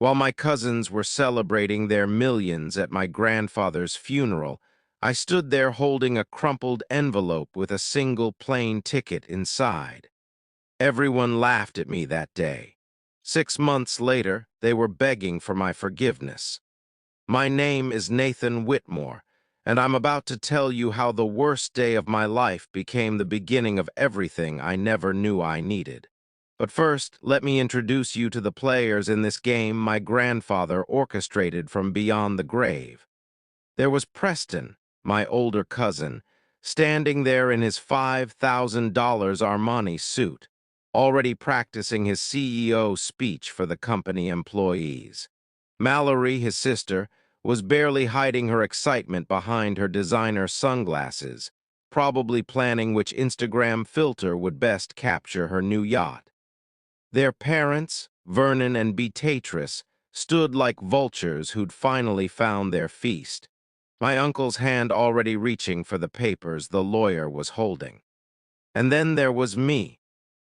While my cousins were celebrating their millions at my grandfather's funeral, I stood there holding a crumpled envelope with a single plane ticket inside. Everyone laughed at me that day. 6 months later, they were begging for my forgiveness. My name is Nathan Whitmore, and I'm about to tell you how the worst day of my life became the beginning of everything I never knew I needed. But first, let me introduce you to the players in this game my grandfather orchestrated from beyond the grave. There was Preston, my older cousin, standing there in his $5,000 Armani suit, already practicing his CEO speech for the company employees. Mallory, his sister, was barely hiding her excitement behind her designer sunglasses, probably planning which Instagram filter would best capture her new yacht. Their parents, Vernon and Beatrice, stood like vultures who'd finally found their feast, my uncle's hand already reaching for the papers the lawyer was holding. And then there was me,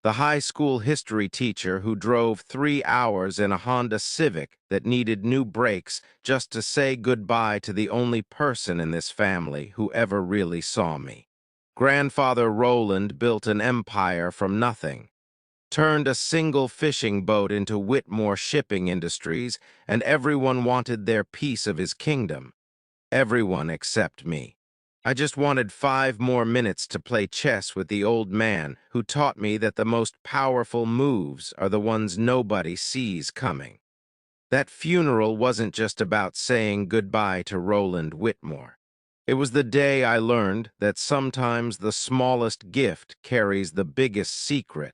the high school history teacher who drove 3 hours in a Honda Civic that needed new brakes just to say goodbye to the only person in this family who ever really saw me. Grandfather Roland built an empire from nothing, turned a single fishing boat into Whitmore Shipping Industries, and everyone wanted their piece of his kingdom. Everyone except me. I just wanted 5 more minutes to play chess with the old man who taught me that the most powerful moves are the ones nobody sees coming. That funeral wasn't just about saying goodbye to Roland Whitmore. It was the day I learned that sometimes the smallest gift carries the biggest secret,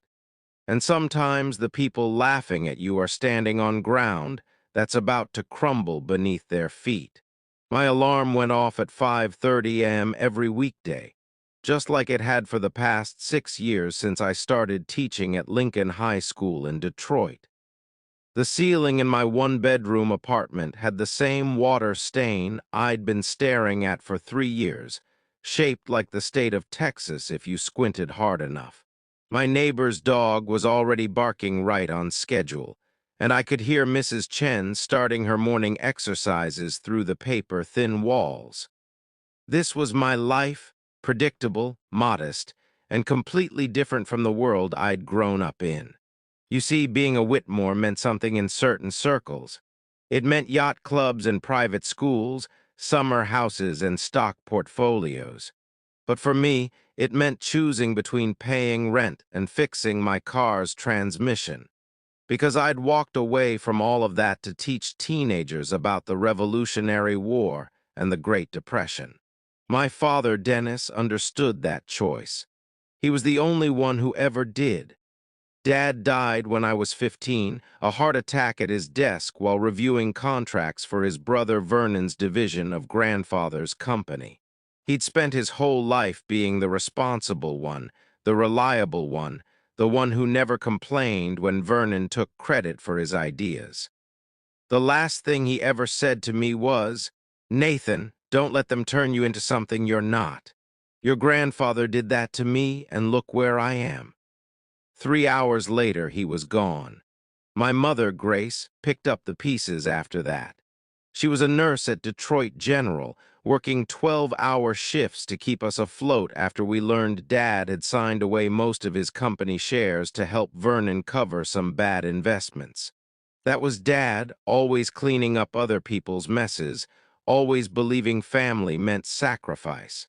and sometimes the people laughing at you are standing on ground that's about to crumble beneath their feet. My alarm went off at 5:30 a.m. every weekday, just like it had for the past 6 years since I started teaching at Lincoln High School in Detroit. The ceiling in my one-bedroom apartment had the same water stain I'd been staring at for 3 years, shaped like the state of Texas if you squinted hard enough. My neighbor's dog was already barking right on schedule, and I could hear Mrs. Chen starting her morning exercises through the paper-thin walls. This was my life, predictable, modest, and completely different from the world I'd grown up in. You see, being a Whitmore meant something in certain circles. It meant yacht clubs and private schools, summer houses and stock portfolios. But for me, it meant choosing between paying rent and fixing my car's transmission, because I'd walked away from all of that to teach teenagers about the Revolutionary War and the Great Depression. My father, Dennis, understood that choice. He was the only one who ever did. Dad died when I was 15, a heart attack at his desk while reviewing contracts for his brother Vernon's division of grandfather's company. He'd spent his whole life being the responsible one, the reliable one, the one who never complained when Vernon took credit for his ideas. The last thing he ever said to me was, "Nathan, don't let them turn you into something you're not. Your grandfather did that to me, and look where I am." 3 hours later, he was gone. My mother, Grace, picked up the pieces after that. She was a nurse at Detroit General, working 12-hour shifts to keep us afloat after we learned Dad had signed away most of his company shares to help Vernon cover some bad investments. That was Dad, always cleaning up other people's messes, always believing family meant sacrifice.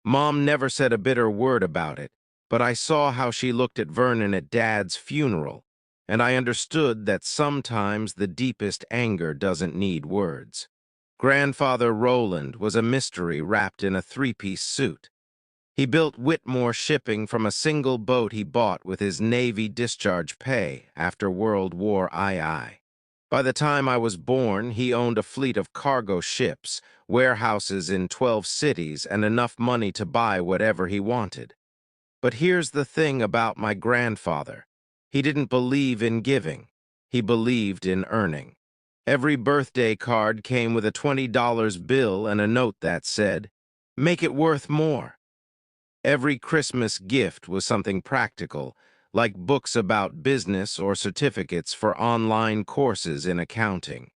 Mom never said a bitter word about it, but I saw how she looked at Vernon at Dad's funeral, and I understood that sometimes the deepest anger doesn't need words. Grandfather Roland was a mystery wrapped in a three-piece suit. He built Whitmore Shipping from a single boat he bought with his Navy discharge pay after World War II. By the time I was born, he owned a fleet of cargo ships, warehouses in 12 cities, and enough money to buy whatever he wanted. But here's the thing about my grandfather. He didn't believe in giving. He believed in earning. Every birthday card came with a $20 bill and a note that said, "Make it worth more." Every Christmas gift was something practical, like books about business or certificates for online courses in accounting.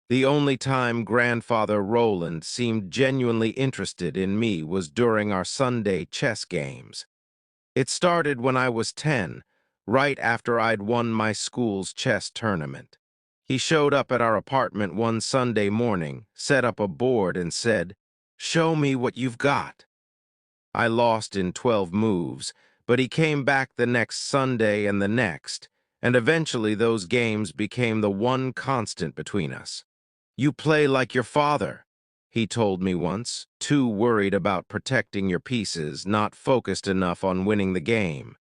The only time Grandfather Roland seemed genuinely interested in me was during our Sunday chess games. It started when I was 10, right after I'd won my school's chess tournament. He showed up at our apartment one Sunday morning, set up a board, and said, "Show me what you've got." I lost in 12 moves, but he came back the next Sunday and the next, and eventually those games became the one constant between us. "You play like your father," he told me once, too worried about protecting your pieces, not focused enough on winning the game.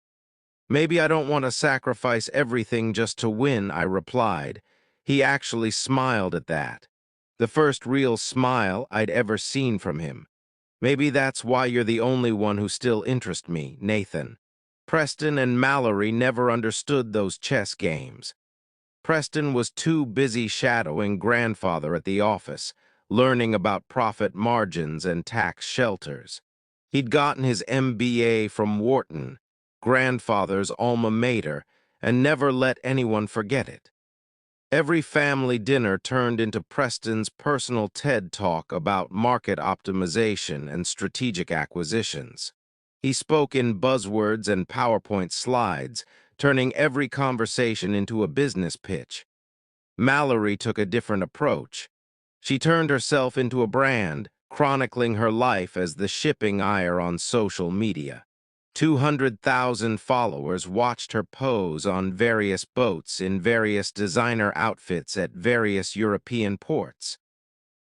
"Maybe I don't want to sacrifice everything just to win," I replied. He actually smiled at that. The first real smile I'd ever seen from him. "Maybe that's why you're the only one who still interests me, Nathan." Preston and Mallory never understood those chess games. Preston was too busy shadowing Grandfather at the office, learning about profit margins and tax shelters. He'd gotten his MBA from Wharton, Grandfather's alma mater, and never let anyone forget it. Every family dinner turned into Preston's personal TED Talk about market optimization and strategic acquisitions. He spoke in buzzwords and PowerPoint slides, turning every conversation into a business pitch. Mallory took a different approach. She turned herself into a brand, chronicling her life as the shipping ayah on social media. 200,000 followers watched her pose on various boats in various designer outfits at various European ports.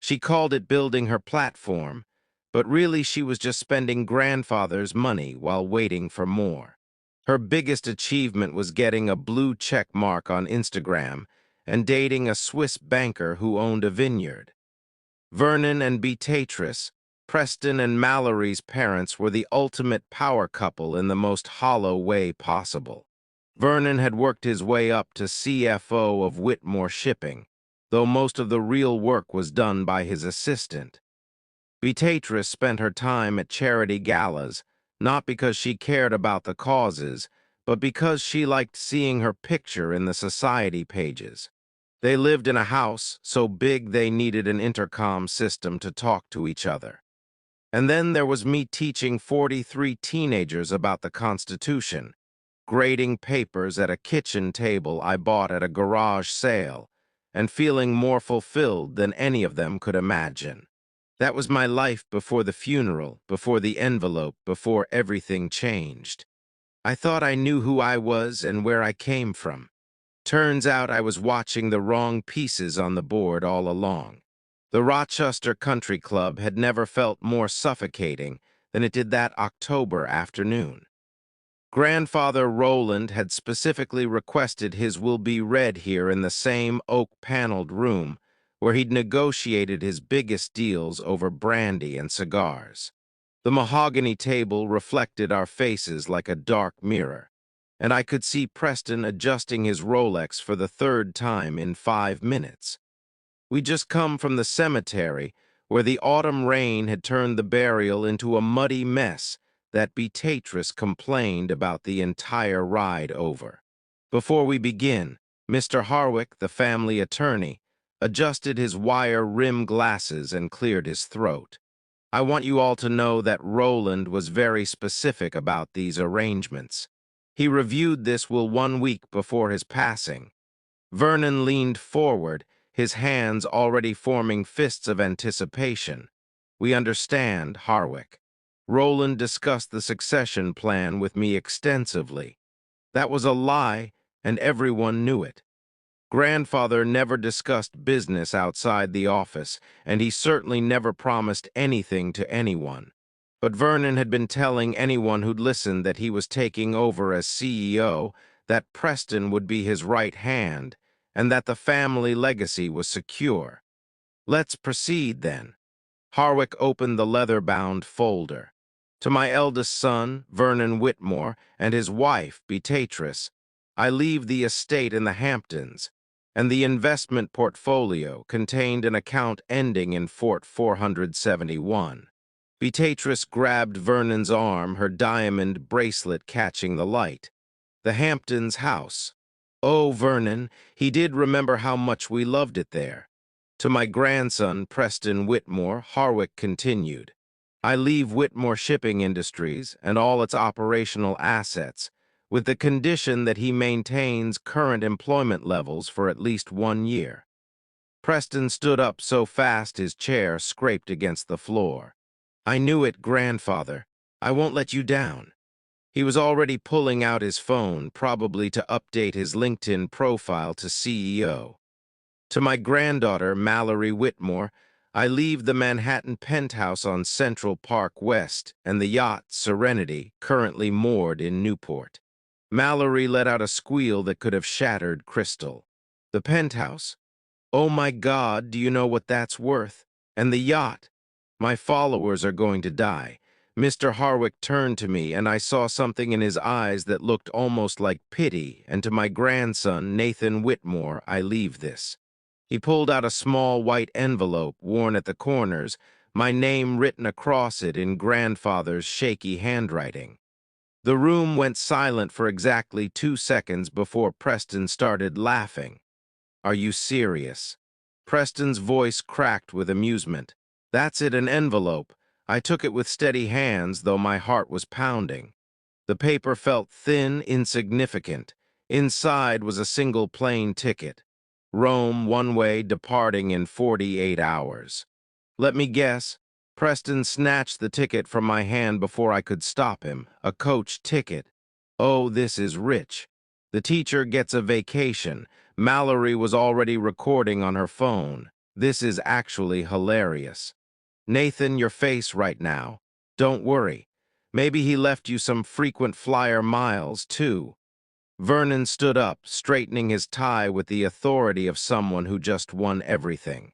She called it building her platform, but really she was just spending Grandfather's money while waiting for more. Her biggest achievement was getting a blue check mark on Instagram and dating a Swiss banker who owned a vineyard. Vernon and Beatrice, Preston and Mallory's parents, were the ultimate power couple in the most hollow way possible. Vernon had worked his way up to CFO of Whitmore Shipping, though most of the real work was done by his assistant. Beatrice spent her time at charity galas, not because she cared about the causes, but because she liked seeing her picture in the society pages. They lived in a house so big they needed an intercom system to talk to each other. And then there was me teaching 43 teenagers about the Constitution, grading papers at a kitchen table I bought at a garage sale, and feeling more fulfilled than any of them could imagine. That was my life before the funeral, before the envelope, before everything changed. I thought I knew who I was and where I came from. Turns out I was watching the wrong pieces on the board all along. The Rochester Country Club had never felt more suffocating than it did that October afternoon. Grandfather Roland had specifically requested his will be read here in the same oak-paneled room where he'd negotiated his biggest deals over brandy and cigars. The mahogany table reflected our faces like a dark mirror, and I could see Preston adjusting his Rolex for the third time in 5 minutes. We'd just come from the cemetery, where the autumn rain had turned the burial into a muddy mess that Beatrice complained about the entire ride over. Before we begin, Mr. Harwick, the family attorney, adjusted his wire-rim glasses and cleared his throat. "I want you all to know that Roland was very specific about these arrangements. He reviewed this will 1 week before his passing." Vernon leaned forward, his hands already forming fists of anticipation. "We understand, Harwick. Roland discussed the succession plan with me extensively. That was a lie, and everyone knew it. Grandfather never discussed business outside the office, and he certainly never promised anything to anyone. But Vernon had been telling anyone who'd listened that he was taking over as CEO, that Preston would be his right hand, and that the family legacy was secure. Let's proceed, then." Harwick opened the leather-bound folder. "To my eldest son, Vernon Whitmore, and his wife, Beatrice, I leave the estate in the Hamptons, and the investment portfolio contained an account ending in Fort 471. Beatrice grabbed Vernon's arm, her diamond bracelet catching the light. The Hamptons house. Oh, Vernon, he did remember how much we loved it there. To my grandson, Preston Whitmore, Harwick continued. I leave Whitmore Shipping Industries and all its operational assets, with the condition that he maintains current employment levels for at least 1 year. Preston stood up so fast his chair scraped against the floor. I knew it, grandfather. I won't let you down. He was already pulling out his phone, probably to update his LinkedIn profile to CEO. To my granddaughter, Mallory Whitmore, I leave the Manhattan penthouse on Central Park West and the yacht Serenity, currently moored in Newport. Mallory let out a squeal that could have shattered crystal. The penthouse? Oh my God, do you know what that's worth? And the yacht? My followers are going to die. Mr. Harwick turned to me, and I saw something in his eyes that looked almost like pity, and to my grandson, Nathan Whitmore, I leave this. He pulled out a small white envelope worn at the corners, my name written across it in grandfather's shaky handwriting. The room went silent for exactly 2 seconds before Preston started laughing. Are you serious? Preston's voice cracked with amusement. That's it, an envelope. I took it with steady hands, though my heart was pounding. The paper felt thin, insignificant. Inside was a single plane ticket. Rome, one way, departing in 48 hours. Let me guess. Preston snatched the ticket from my hand before I could stop him. A coach ticket. Oh, this is rich. The teacher gets a vacation. Mallory was already recording on her phone. This is actually hilarious. Nathan, your face right now. Don't worry. Maybe he left you some frequent flyer miles, too. Vernon stood up, straightening his tie with the authority of someone who just won everything.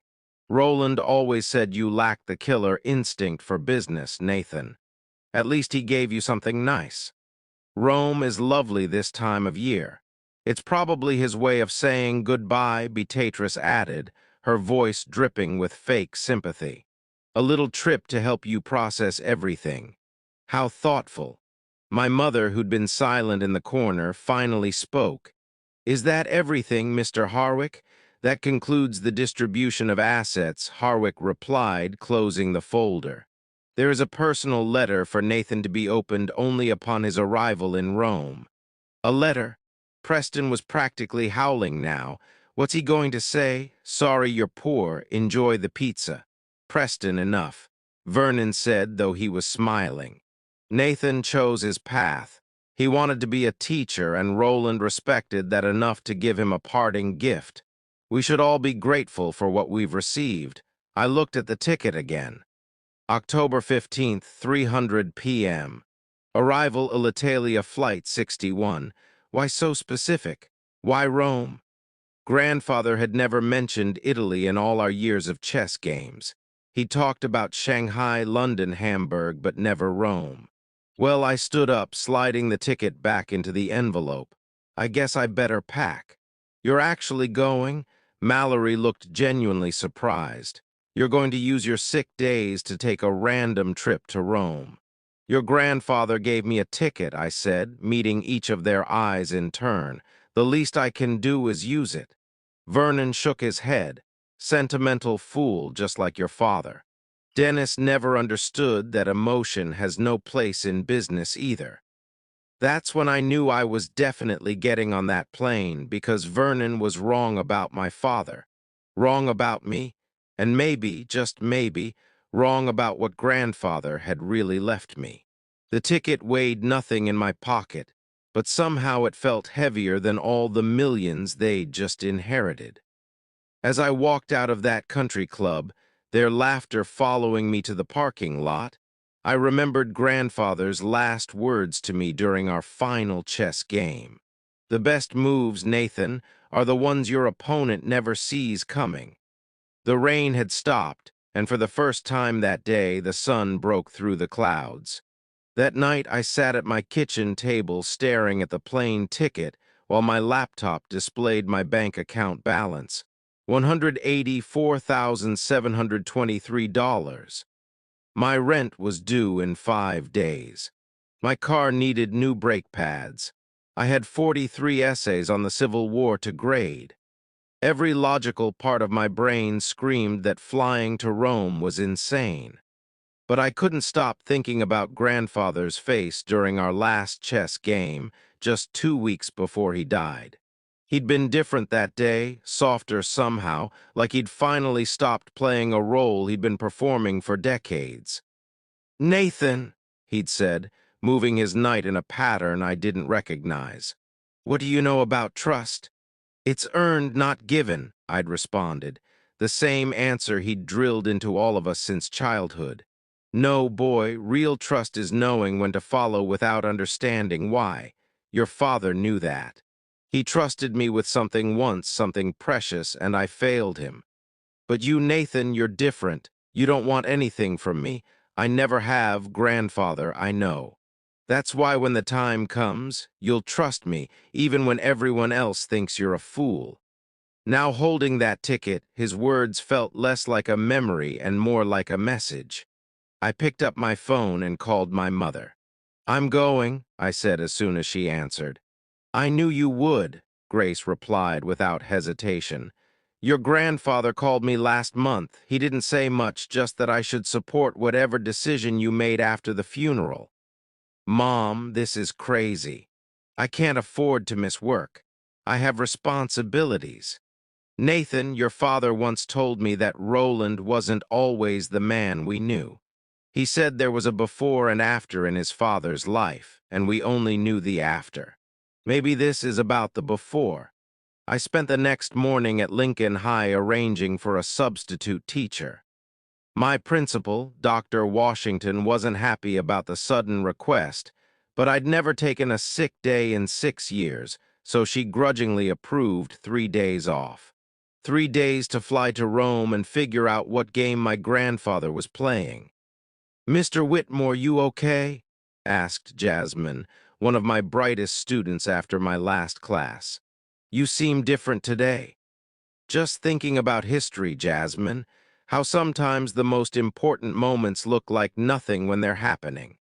Roland always said you lacked the killer instinct for business, Nathan. At least he gave you something nice. Rome is lovely this time of year. It's probably his way of saying goodbye, Beatrice added, her voice dripping with fake sympathy. A little trip to help you process everything. How thoughtful. My mother, who'd been silent in the corner, finally spoke. Is that everything, Mr. Harwick? That concludes the distribution of assets, Harwick replied, closing the folder. There is a personal letter for Nathan to be opened only upon his arrival in Rome. A letter? Preston was practically howling now. What's he going to say? Sorry you're poor, enjoy the pizza. Preston, enough, Vernon said, though he was smiling. Nathan chose his path. He wanted to be a teacher, and Roland respected that enough to give him a parting gift. We should all be grateful for what we've received. I looked at the ticket again. October 15th, 300 p.m. Arrival Alitalia Flight 61. Why so specific? Why Rome? Grandfather had never mentioned Italy in all our years of chess games. He talked about Shanghai, London, Hamburg, but never Rome. Well, I stood up, sliding the ticket back into the envelope. I guess I better pack. You're actually going? Mallory looked genuinely surprised. You're going to use your sick days to take a random trip to Rome. Your grandfather gave me a ticket, I said, meeting each of their eyes in turn. The least I can do is use it. Vernon shook his head. Sentimental fool, just like your father. Dennis never understood that emotion has no place in business either. That's when I knew I was definitely getting on that plane, because Vernon was wrong about my father, wrong about me, and maybe, just maybe, wrong about what grandfather had really left me. The ticket weighed nothing in my pocket, but somehow it felt heavier than all the millions they'd just inherited. As I walked out of that country club, their laughter following me to the parking lot, I remembered grandfather's last words to me during our final chess game. The best moves, Nathan, are the ones your opponent never sees coming. The rain had stopped, and for the first time that day, the sun broke through the clouds. That night, I sat at my kitchen table staring at the plane ticket while my laptop displayed my bank account balance. $184,723. My rent was due in 5 days. My car needed new brake pads. I had 43 essays on the Civil War to grade. Every logical part of my brain screamed that flying to Rome was insane. But I couldn't stop thinking about grandfather's face during our last chess game, just 2 weeks before he died. He'd been different that day, softer somehow, like he'd finally stopped playing a role he'd been performing for decades. "Nathan," he'd said, moving his knight in a pattern I didn't recognize. "What do you know about trust?" "It's earned, not given," I'd responded, the same answer he'd drilled into all of us since childhood. "No, boy, real trust is knowing when to follow without understanding why. Your father knew that. He trusted me with something once, something precious, and I failed him. But you, Nathan, you're different. You don't want anything from me. I never have, grandfather, I know. That's why when the time comes, you'll trust me, even when everyone else thinks you're a fool." Now holding that ticket, his words felt less like a memory and more like a message. I picked up my phone and called my mother. "I'm going," I said as soon as she answered. "I knew you would," Grace replied without hesitation. "Your grandfather called me last month. He didn't say much, just that I should support whatever decision you made after the funeral." "Mom, this is crazy. I can't afford to miss work. I have responsibilities. Nathan, your father once told me that Roland wasn't always the man we knew. He said there was a before and after in his father's life, and we only knew the after. Maybe this is about the before." I spent the next morning at Lincoln High arranging for a substitute teacher. My principal, Dr. Washington, wasn't happy about the sudden request, but I'd never taken a sick day in 6 years, so she grudgingly approved 3 days off. 3 days to fly to Rome and figure out what game my grandfather was playing. "Mr. Whitmore, you okay?" asked Jasmine, one of my brightest students after my last class. "You seem different today." "Just thinking about history, Jasmine, how sometimes the most important moments look like nothing when they're happening."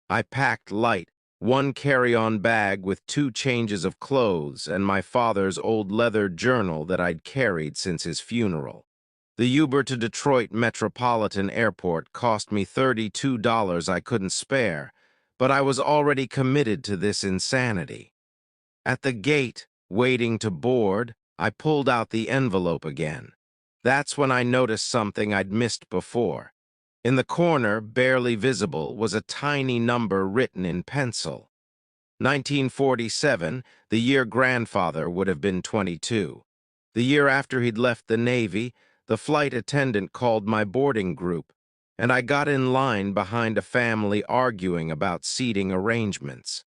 I packed light, one carry-on bag with 2 changes of clothes and my father's old leather journal that I'd carried since his funeral. The Uber to Detroit Metropolitan Airport cost me $32 I couldn't spare, but I was already committed to this insanity. At the gate, waiting to board, I pulled out the envelope again. That's when I noticed something I'd missed before. In the corner, barely visible, was a tiny number written in pencil. 1947, the year grandfather would have been 22. The year after he'd left the Navy, the flight attendant called my boarding group, and I got in line behind a family arguing about seating arrangements.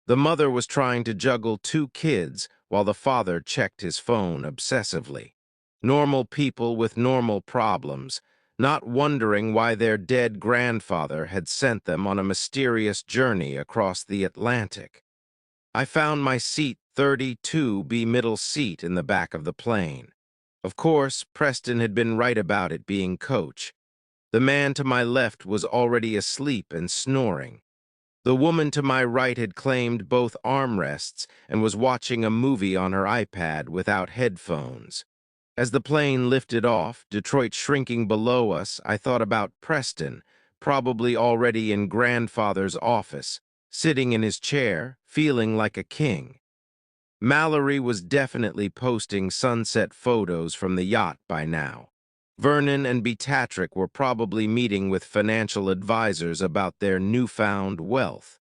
The mother was trying to juggle 2 kids while the father checked his phone obsessively. Normal people with normal problems, not wondering why their dead grandfather had sent them on a mysterious journey across the Atlantic. I found my seat 32B middle seat in the back of the plane. Of course, Preston had been right about it being coach. The man to my left was already asleep and snoring. The woman to my right had claimed both armrests and was watching a movie on her iPad without headphones. As the plane lifted off, Detroit shrinking below us, I thought about Preston, probably already in grandfather's office, sitting in his chair, feeling like a king. Mallory was definitely posting sunset photos from the yacht by now. Vernon and Beatrick were probably meeting with financial advisors about their newfound wealth.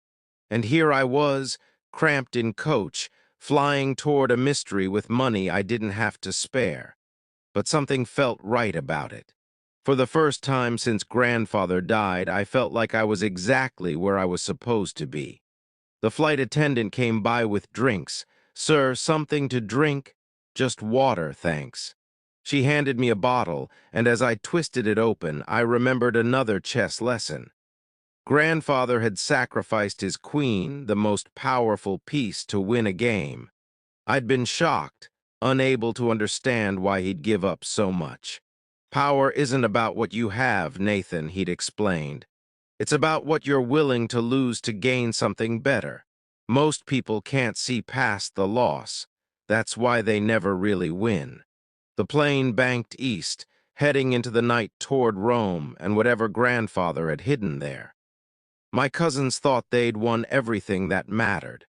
And here I was, cramped in coach, flying toward a mystery with money I didn't have to spare. But something felt right about it. For the first time since grandfather died, I felt like I was exactly where I was supposed to be. The flight attendant came by with drinks. "Sir, something to drink?" "Just water, thanks." She handed me a bottle, and as I twisted it open, I remembered another chess lesson. Grandfather had sacrificed his queen, the most powerful piece, to win a game. I'd been shocked, unable to understand why he'd give up so much. "Power isn't about what you have, Nathan," he'd explained. "It's about what you're willing to lose to gain something better." Most people can't see past the loss. That's why they never really win. The plane banked east, heading into the night toward Rome and whatever grandfather had hidden there. My cousins thought they'd won everything that mattered.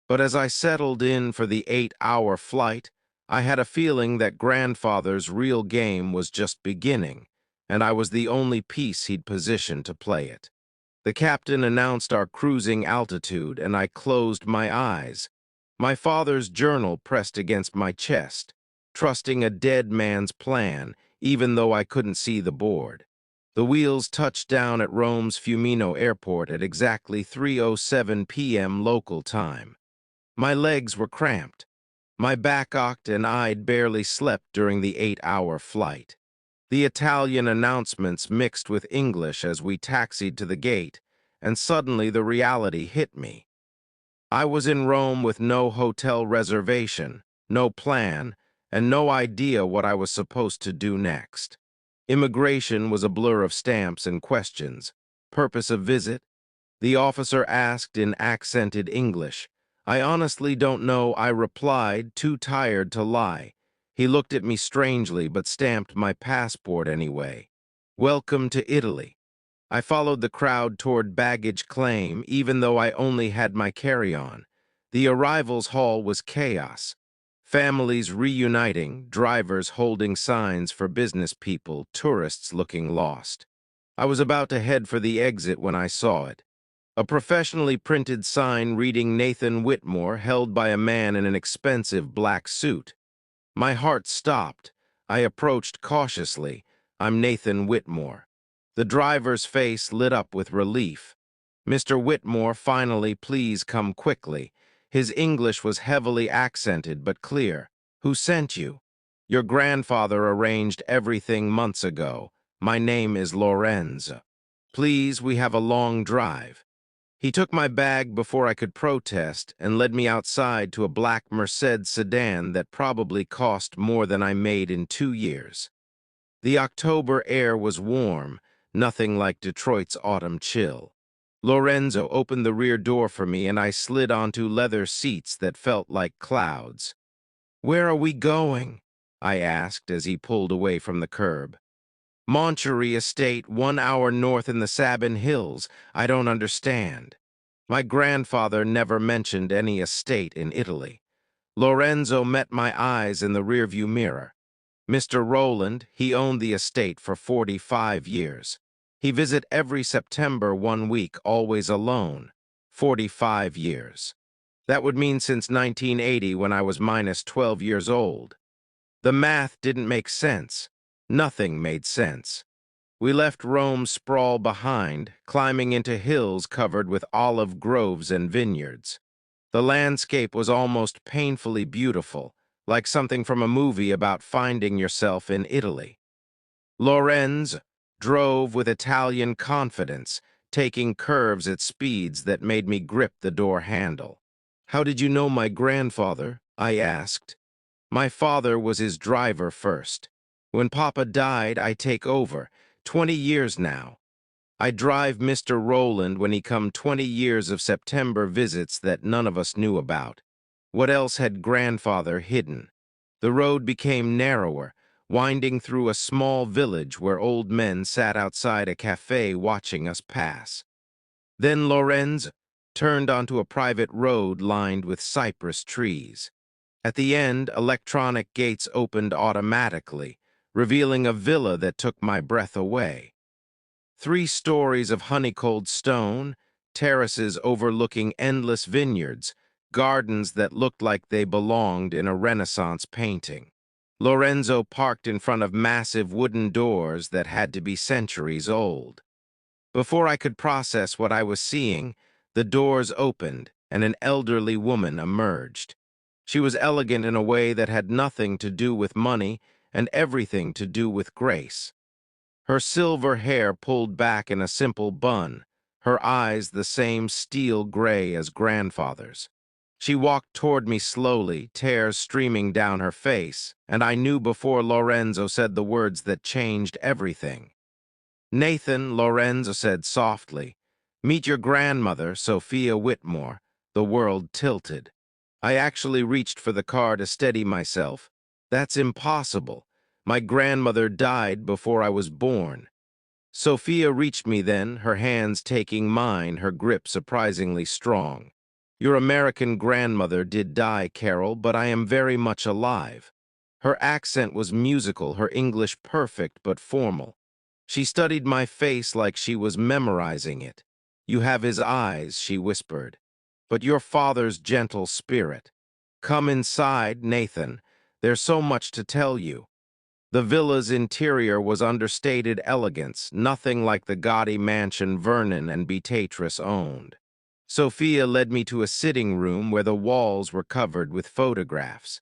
But as I settled in for the 8-hour flight, I had a feeling that grandfather's real game was just beginning, and I was the only piece he'd positioned to play it. The captain announced our cruising altitude, and I closed my eyes. My father's journal pressed against my chest, trusting a dead man's plan, even though I couldn't see the board. The wheels touched down at Rome's Fiumino Airport at exactly 3:07 p.m. local time. My legs were cramped. My back ached, and I'd barely slept during the 8-hour flight. The Italian announcements mixed with English as we taxied to the gate, and suddenly the reality hit me. I was in Rome with no hotel reservation, no plan, and no idea what I was supposed to do next. Immigration was a blur of stamps and questions. Purpose of visit? The officer asked in accented English. I honestly don't know, I replied, too tired to lie. He looked at me strangely but stamped my passport anyway. Welcome to Italy. I followed the crowd toward baggage claim, even though I only had my carry-on. The arrivals hall was chaos. Families reuniting, drivers holding signs for business people, tourists looking lost. I was about to head for the exit when I saw it. A professionally printed sign reading Nathan Whitmore, held by a man in an expensive black suit. My heart stopped. I approached cautiously. I'm Nathan Whitmore. The driver's face lit up with relief. Mr. Whitmore, finally, please come quickly. His English was heavily accented but clear. Who sent you? Your grandfather arranged everything months ago. My name is Lorenz. Please, we have a long drive. He took my bag before I could protest and led me outside to a black Mercedes sedan that probably cost more than I made in 2 years. The October air was warm, nothing like Detroit's autumn chill. Lorenzo opened the rear door for me and I slid onto leather seats that felt like clouds. Where are we going? I asked as he pulled away from the curb. Moncherie Estate, 1 hour north in the Sabine Hills. I don't understand. My grandfather never mentioned any estate in Italy. Lorenzo met my eyes in the rearview mirror. Mr. Rowland, he owned the estate for 45 years. He visit every September 1 week, always alone. 45 years. That would mean since 1980 when I was minus 12 years old. The math didn't make sense. Nothing made sense. We left Rome's sprawl behind, climbing into hills covered with olive groves and vineyards. The landscape was almost painfully beautiful, like something from a movie about finding yourself in Italy. Lorenz drove with Italian confidence, taking curves at speeds that made me grip the door handle. How did you know my grandfather? I asked. My father was his driver first. When Papa died, I take over. 20 years now. I drive Mr. Rowland when he come 20 years of September visits that none of us knew about. What else had grandfather hidden? The road became narrower, winding through a small village where old men sat outside a cafe watching us pass. Then Lorenz turned onto a private road lined with cypress trees. At the end, electronic gates opened automatically, revealing a villa that took my breath away. 3 stories of honeycombed stone, terraces overlooking endless vineyards, gardens that looked like they belonged in a Renaissance painting. Lorenzo parked in front of massive wooden doors that had to be centuries old. Before I could process what I was seeing, the doors opened and an elderly woman emerged. She was elegant in a way that had nothing to do with money and everything to do with grace. Her silver hair pulled back in a simple bun, her eyes the same steel gray as grandfather's. She walked toward me slowly, tears streaming down her face, and I knew before Lorenzo said the words that changed everything. Nathan, Lorenzo said softly, meet your grandmother, Sophia Whitmore. The world tilted. I actually reached for the car to steady myself. That's impossible. My grandmother died before I was born. Sophia reached me then, her hands taking mine, her grip surprisingly strong. Your American grandmother did die, Carol, but I am very much alive. Her accent was musical, her English perfect but formal. She studied my face like she was memorizing it. You have his eyes, she whispered, but your father's gentle spirit. Come inside, Nathan. There's so much to tell you. The villa's interior was understated elegance, nothing like the gaudy mansion Vernon and Beatrice owned. Sophia led me to a sitting room where the walls were covered with photographs.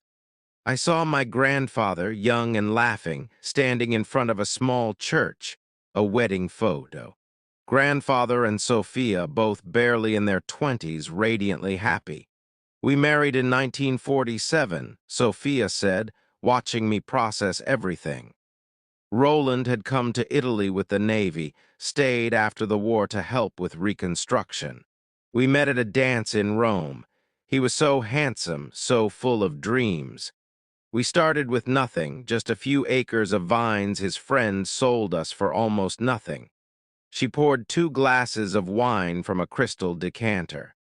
I saw my grandfather, young and laughing, standing in front of a small church, a wedding photo. Grandfather and Sophia, both barely in their 20s, radiantly happy. We married in 1947, Sophia said, watching me process everything. Roland had come to Italy with the Navy, stayed after the war to help with reconstruction. We met at a dance in Rome. He was so handsome, so full of dreams. We started with nothing, just a few acres of vines his friends sold us for almost nothing. She poured 2 glasses of wine from a crystal decanter.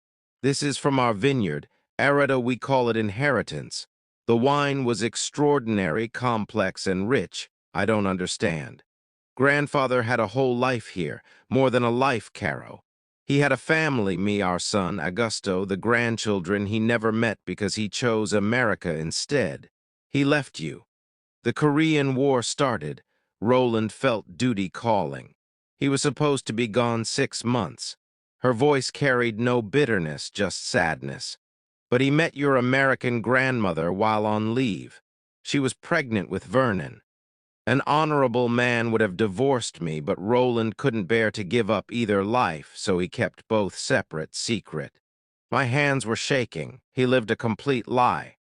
This is from our vineyard. Arada, we call it inheritance. The wine was extraordinary, complex, and rich. I don't understand. Grandfather had a whole life here, more than a life, Caro. He had a family, me, our son, Augusto, the grandchildren he never met because he chose America instead. He left you. The Korean War started. Roland felt duty calling. He was supposed to be gone 6 months. Her voice carried no bitterness, just sadness. But he met your American grandmother while on leave. She was pregnant with Vernon. An honorable man would have divorced me, but Roland couldn't bear to give up either life, so he kept both separate, secret. My hands were shaking. He lived a complete lie.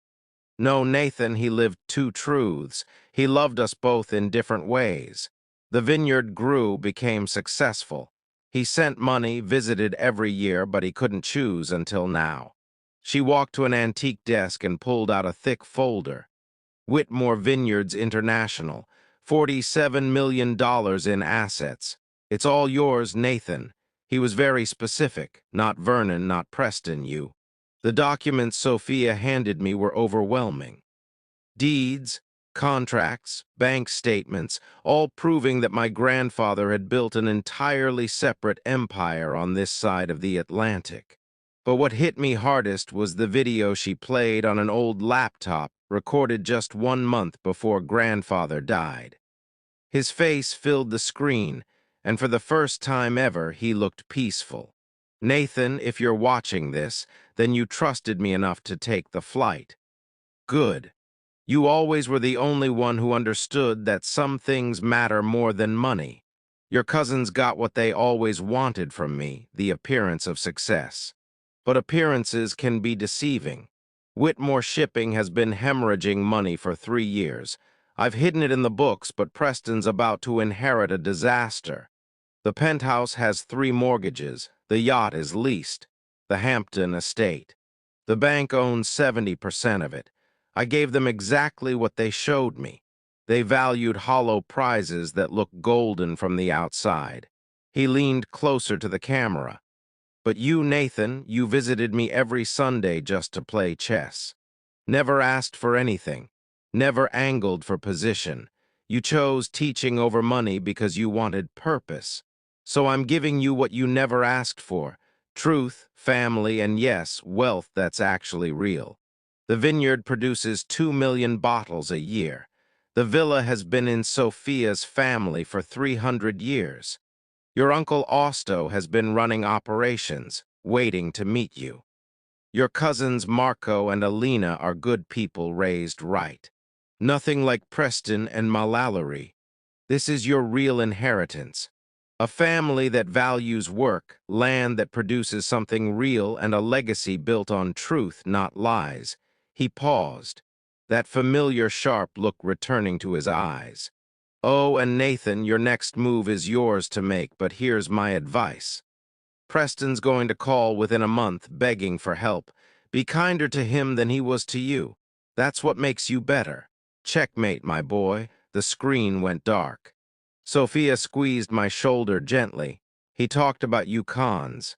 No, Nathan, he lived 2 truths. He loved us both in different ways. The vineyard grew, became successful. He sent money, visited every year, but he couldn't choose until now. She walked to an antique desk and pulled out a thick folder. Whitmore Vineyards International, $47 million in assets. It's all yours, Nathan. He was very specific, not Vernon, not Preston, you. The documents Sophia handed me were overwhelming. Deeds, contracts, bank statements, all proving that my grandfather had built an entirely separate empire on this side of the Atlantic. But what hit me hardest was the video she played on an old laptop recorded just 1 month before grandfather died. His face filled the screen, and for the first time ever, he looked peaceful. Nathan, if you're watching this, then you trusted me enough to take the flight. Good. You always were the only one who understood that some things matter more than money. Your cousins got what they always wanted from me, the appearance of success. But appearances can be deceiving. Whitmore Shipping has been hemorrhaging money for 3 years. I've hidden it in the books, but Preston's about to inherit a disaster. The penthouse has 3 mortgages. The yacht is leased. The Hampton estate. The bank owns 70% of it. I gave them exactly what they showed me. They valued hollow prizes that look golden from the outside. He leaned closer to the camera. But you, Nathan, you visited me every Sunday just to play chess. Never asked for anything. Never angled for position. You chose teaching over money because you wanted purpose. So I'm giving you what you never asked for. Truth, family, and yes, wealth that's actually real. The vineyard produces 2 million bottles a year. The villa has been in Sophia's family for 300 years. Your Uncle Austo has been running operations, waiting to meet you. Your cousins Marco and Alina are good people raised right. Nothing like Preston and Malalory. This is your real inheritance. A family that values work, land that produces something real, and a legacy built on truth, not lies. He paused, that familiar sharp look returning to his eyes. Oh, and Nathan, your next move is yours to make, but here's my advice. Preston's going to call within a month, begging for help. Be kinder to him than he was to you. That's what makes you better. Checkmate, my boy. The screen went dark. Sophia squeezed my shoulder gently. He talked about you cons.